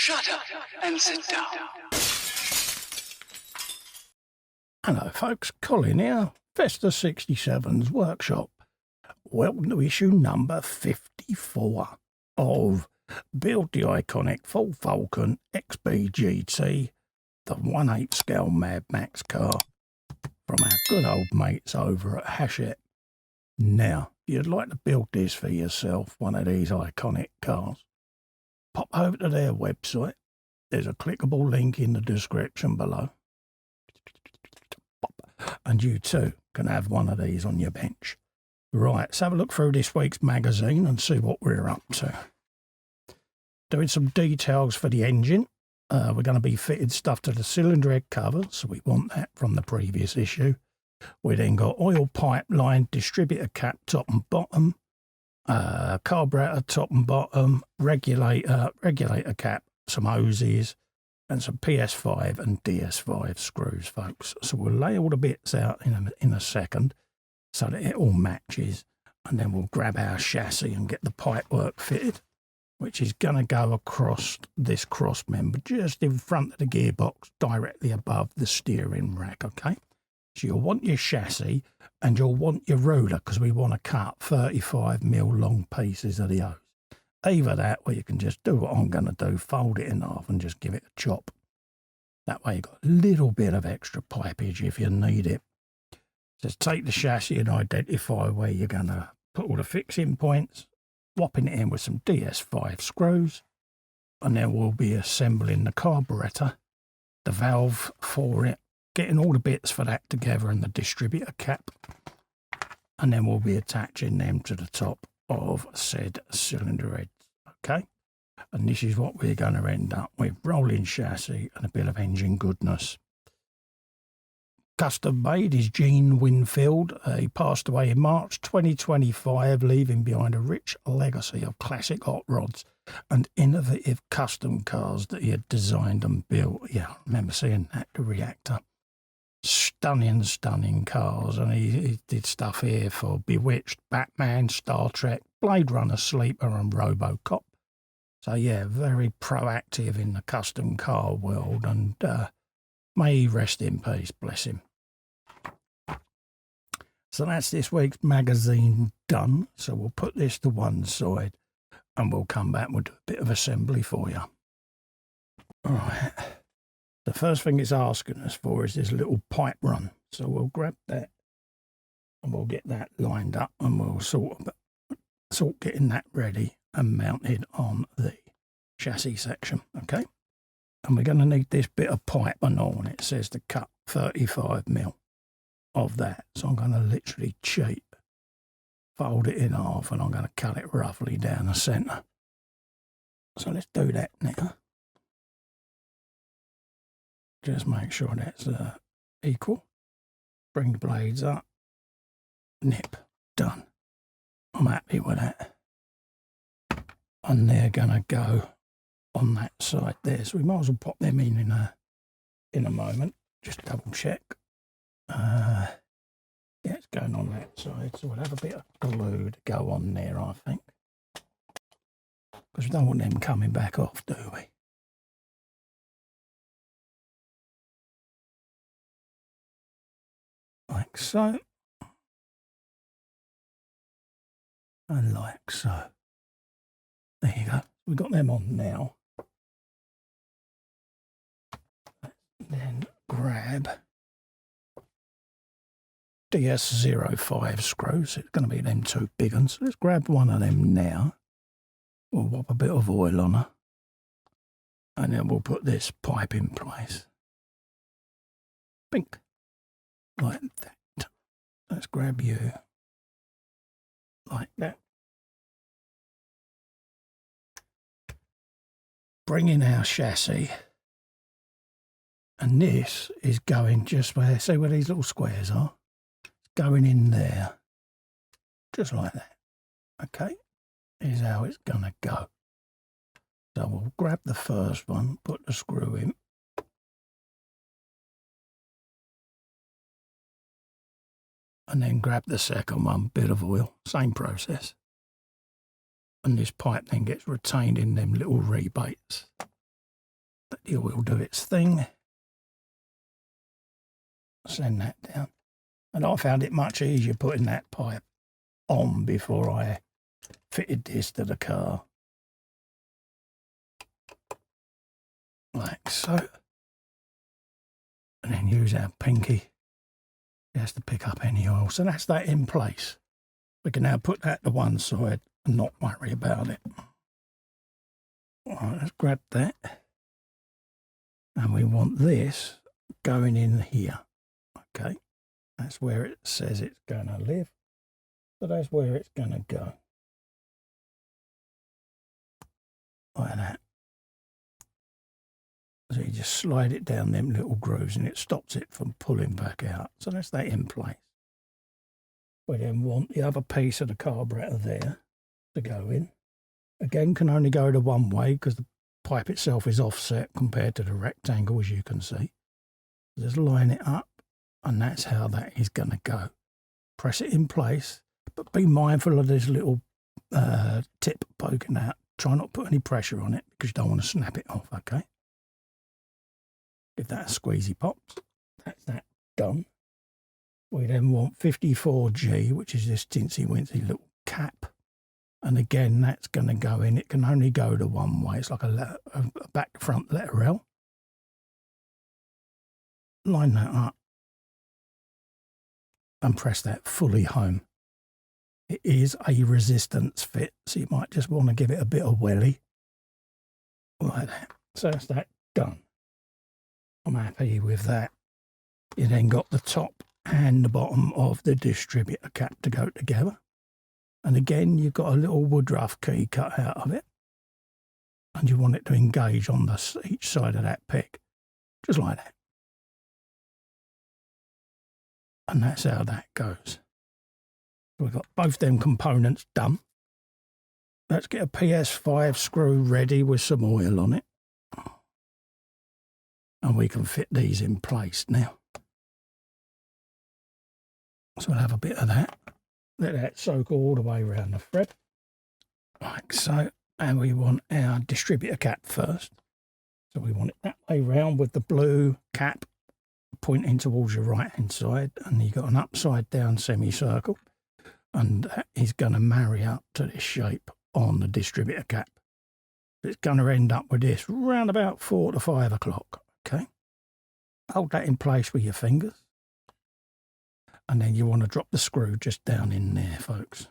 Shut up and sit down. Hello folks, Colin here, Vesta 67's workshop. Welcome to issue number 54 of Build the Iconic Ford Falcon XB GT, the 1/8 scale madmax car from our good old mates over at Hachette. Now, if you'd like to build this for yourself, one of these iconic cars, pop over to their website. There's a clickable link in the description below. And you too can have one of these on your bench. Right, let's have a look through this week's magazine and see what we're up to. Doing some details for the engine. We're going to be fitting stuff to the cylinder head cover, so we want that from the previous issue. We then got oil pipeline, distributor cap top and bottom, carburetor top and bottom, regulator cap, some hoses, and some PS5 and DS5 screws, folks. So we'll lay all the bits out in a second so that it all matches, and then we'll grab our chassis and get the pipework fitted, which is going to go across this cross member just in front of the gearbox, directly above the steering rack, okay? So you'll want your chassis and you'll want your ruler, because we want to cut 35mm long pieces of the hose. Either that, or you can just do what I'm going to do, fold it in half and just give it a chop. That way you've got a little bit of extra pipage if you need it. Just take the chassis and identify where you're going to put all the fixing points, swapping it in with some DS5 screws, and then we'll be assembling the carburetor, the valve for it, getting all the bits for that together and the distributor cap, and then we'll be attaching them to the top of said cylinder heads, okay? And this is what we're going to end up with: rolling chassis and a bit of engine goodness. Custom made is Gene Winfield. He passed away in March 2025, leaving behind a rich legacy of classic hot rods and innovative custom cars that he had designed and built. Yeah, I remember seeing that, the Reactor. Stunning cars, and he did stuff here for Bewitched, Batman, Star Trek, Blade Runner, Sleeper and RoboCop. So yeah, very proactive in the custom car world, and may he rest in peace, bless him. So that's this week's magazine done. So we'll put this to one side and we'll come back with a bit of assembly for you. All right. The first thing it's asking us for is this little pipe run. So we'll grab that and we'll get that lined up, and we'll sort getting that ready and mounted on the chassis section, okay? And we're going to need this bit of pipe and all, and it says to cut 35mm of that. So I'm going to literally cheat, fold it in half, and I'm going to cut it roughly down the centre. So let's do that now. Just make sure that's equal. Bring the blades up. Nip. Done. I'm happy with that. And they're going to go on that side there. So we might as well pop them in a moment. Just double check. Yeah, it's going on that side. So we'll have a bit of glue to go on there, I think. Because we don't want them coming back off, do we? Like so, and like so. There you go. We've got them on now. Then grab DS05 screws. It's going to be them two big ones. Let's grab one of them now. We'll whop a bit of oil on her, and then we'll put this pipe in place. Bink. Like that. Let's grab you like that. Bring in our chassis, and this is going just where, see where these little squares are? It's going in there, just like that. Okay, here's how it's going to go. So we'll grab the first one, put the screw in. And then grab the second one, bit of oil, same process. And this pipe then gets retained in them little rebates. Let the oil do its thing. Send that down. And I found it much easier putting that pipe on before I fitted this to the car. Like so. And then use our pinky just to pick up any oil. So that's that in place. We can now put that to one side and not worry about it. All right, let's grab that. And we want this going in here. Okay, that's where it says it's going to live. So that's where it's going to go. Like that. So you just slide it down them little grooves and it stops it from pulling back out. So that's that in place. We then want the other piece of the carburetor there to go in. Again, can only go to one way because the pipe itself is offset compared to the rectangle, as you can see. Just line it up, and that's how that is going to go. Press it in place, but be mindful of this little tip poking out. Try not to put any pressure on it because you don't want to snap it off, okay? Give that a squeezy pops. That's that done. We then want 54G, which is this tinsy-wincy little cap. And again, that's going to go in. It can only go to one way. It's like a back-front letter L. Line that up. And press that fully home. It is a resistance fit, so you might just want to give it a bit of welly. Like that. So that's that done. I'm happy with that. You then got the top and the bottom of the distributor cap to go together. And again, you've got a little woodruff key cut out of it. And you want it to engage on each side of that peg. Just like that. And that's how that goes. We've got both them components done. Let's get a PS5 screw ready with some oil on it. And we can fit these in place now. So we'll have a bit of that. Let that soak all the way around the thread. Like so. And we want our distributor cap first. So we want it that way round with the blue cap pointing towards your right hand side. And you've got an upside down semicircle. And that is going to marry up to this shape on the distributor cap. It's going to end up with this round about 4 to 5 o'clock. Okay. Hold that in place with your fingers. And then you want to drop the screw just down in there, folks.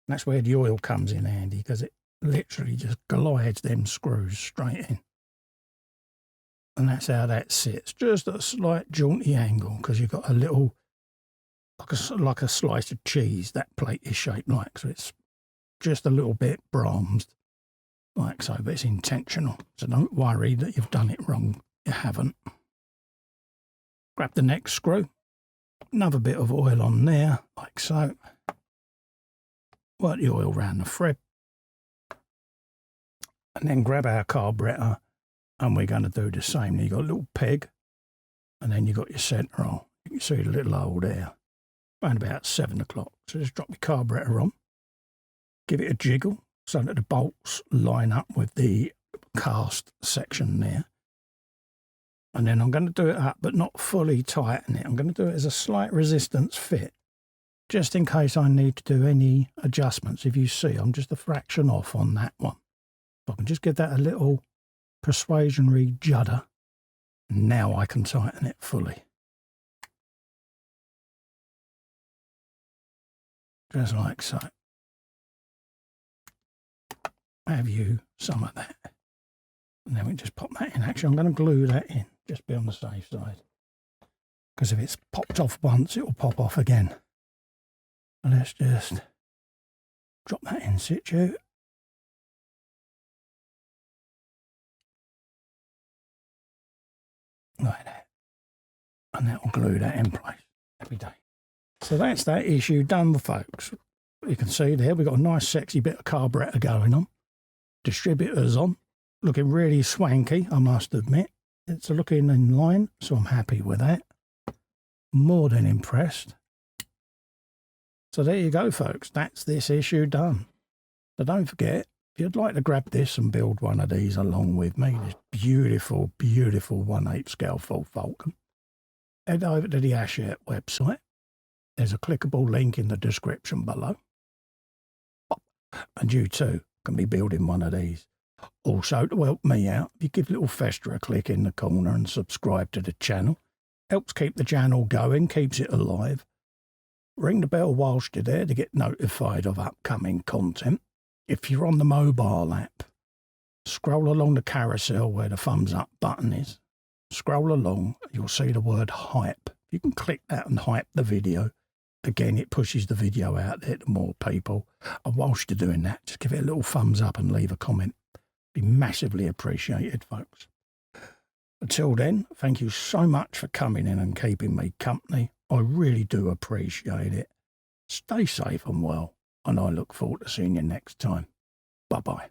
That's where the oil comes in handy, because it literally just glides them screws straight in. And that's how that sits, just at a slight jaunty angle, because you've got a little, like a slice of cheese, that plate is shaped like. So it's just a little bit bronzed, like so, but it's intentional. So don't worry that you've done it wrong. You haven't. Grab the next screw, another bit of oil on there, like so. Work the oil around the thread. And then grab our carburetor, and we're going to do the same. You've got a little peg, and then you've got your centre hole. You can see the little hole there, around about 7 o'clock. So just drop your carburetor on, give it a jiggle so that the bolts line up with the cast section there. And then I'm going to do it up, but not fully tighten it. I'm going to do it as a slight resistance fit, just in case I need to do any adjustments. If you see, I'm just a fraction off on that one. So I can just give that a little persuasionary judder. Now I can tighten it fully. Just like so. Have you some of that. And then we just pop that in. Actually, I'm going to glue that in, just be on the safe side. Because if it's popped off once, it will pop off again. So let's just drop that in situ. Like that. And that will glue that in place every day. So that's that issue done, folks. You can see there, we've got a nice sexy bit of carburetor going on. Distributors on. Looking really swanky, I must admit. It's looking in line, so I'm happy with that. More than impressed. So there you go, folks. That's this issue done. So don't forget, you'd like to grab this and build one of these along with me, this beautiful, beautiful 1/8 scale Ford Falcon, head over to the Hachette website. There's a clickable link in the description below. And you too can be building one of these. Also, to help me out, if you give little Fester a click in the corner and subscribe to the channel, helps keep the channel going, keeps it alive. Ring the bell whilst you're there to get notified of upcoming content. If you're on the mobile app, scroll along the carousel where the thumbs up button is. Scroll along, you'll see the word hype. You can click that and hype the video. Again, it pushes the video out there to more people. And whilst you're doing that, just give it a little thumbs up and leave a comment. Be massively appreciated, folks. Until then, thank you so much for coming in and keeping me company. I really do appreciate it. Stay safe and well, and I look forward to seeing you next time. Bye-bye.